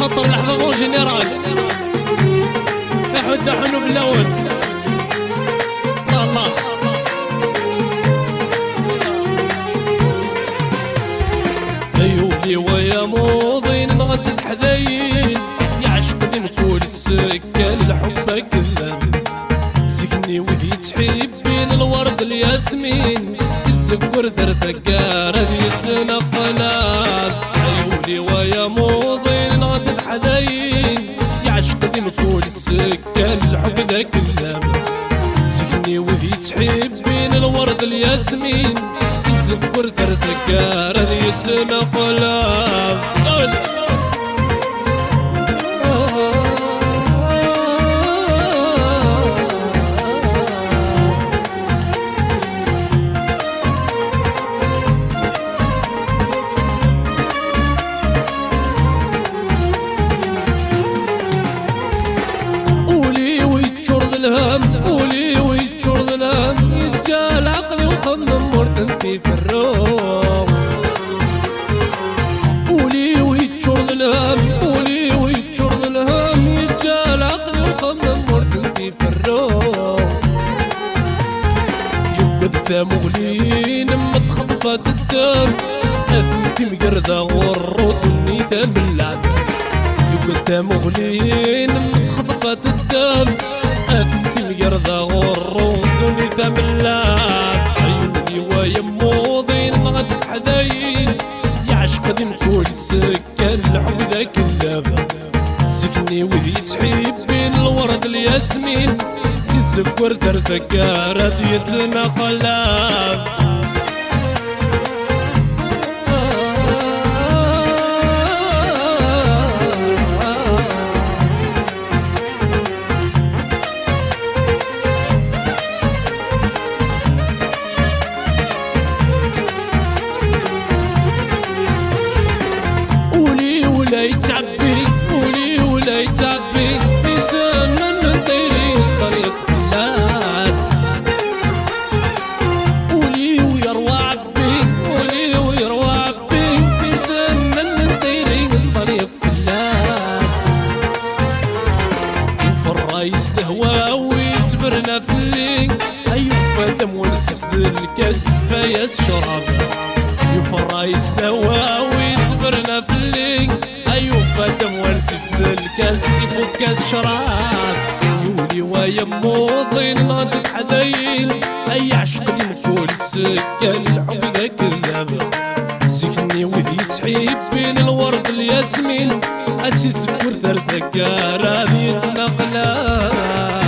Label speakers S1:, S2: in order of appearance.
S1: خطر الحفظ جنرال احمد دحنو بالاول الله ايولي ويا موضين نغتت حذين يعشق ذي مكول السكان الحب كذاب سكني وذي تحبين الورد الياسمين الزكور ثرثك رذي يتنقلاب ايولي ويا موضين نغتت حذين يعشق ذي مكول السكان الحب ذا كذاب سكني وذي تحبين الورد الياسمين الزكور ثرثك رذي يتنقلاب قولي ويتشور ظلام يرجال عقلي وخمم مرتنتي في الروح قولي ويتشور ظلام قولي ويتشور ظلام يرجال عقلي وخمم مرتنتي في الروح يبقى الثام مغلين متخطفات الدم اثنتي مقردة والروط النيثة باللعب يبقى الثام مغلين متخطفات الدم أنتي مقرضة والروض ونيثة باللاب عيوني ويمو ضين غد الحذاين يعشق ذي مكول السكان الحب ذا كذاب سكني وذي تحبين الورد الياسمين زيد سكر ثرثك راد يتنقلاب ولا يتعبي قولي ولا يتعبي في سنة من طيري طريق الناس قولي ويروى عبي قولي ويروى عبي في سنة من طيري طريق الناس وفي الرايس لهوا ويتبرنا في الليل أيوة فدم ونسس الكاس كفاية الشراب يوفى الرايس لهوا ويتبرنا في الليل ايوه فدم ونسس الكاس يفك كاس شراب يولي ويمو ضين ناضت حذاين اي عشق دي مكول السكان الحب ذا كذاب سكني وذي تحبين الورد الياسمين اسي سكر ثرثك راضي يتنقلاب